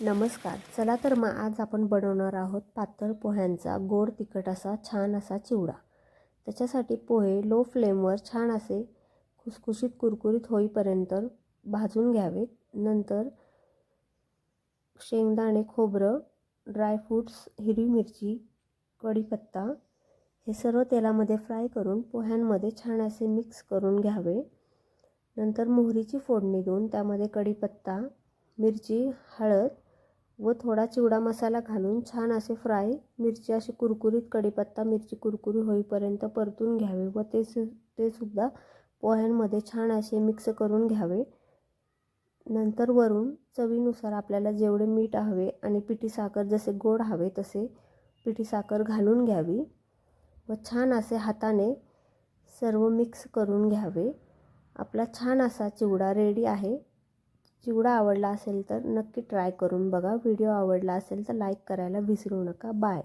नमस्कार. चला तर मग आज आपण बनवणार आहोत पातळ पोह्यांचा गोड तिखट असा छान असा चिवडा. त्याच्यासाठी पोहे लो फ्लेमवर छान असे खुसखुशीत कुरकुरीत होईपर्यंत भाजून घ्यावेत. नंतर शेंगदाणे, खोबरं, ड्रायफ्रूट्स, हिरवी मिरची, कढीपत्ता हे सर्व तेलामध्ये फ्राय करून पोह्यांमध्ये छान असे मिक्स करून घ्यावे. नंतर मोहरीची फोडणी देऊन त्यामध्ये कढीपत्ता, मिरची, हळद व थोडा चिवडा मसाला घालून छान असे फ्राय मिरची अशी कुरकुरीत कढीपत्ता मिरची कुरकुरी होईपर्यंत परतून घ्यावे व ते सुद्धा पोह्यांमध्ये छान असे मिक्स करून घ्यावे. नंतर वरून चवीनुसार आपल्याला जेवढे मीठ हवे आणि पिठी साखर जसे गोड हवे तसे पिठी साखर घालून घ्यावी व छान असे हाताने सर्व मिक्स करून घ्यावे. आपला छान असा चिवडा रेडी आहे. चिवडा आवडला असेल तर नक्की ट्राय करून बघा. व्हिडिओ आवडला असेल तर लाईक करायला विसरू नका. बाय.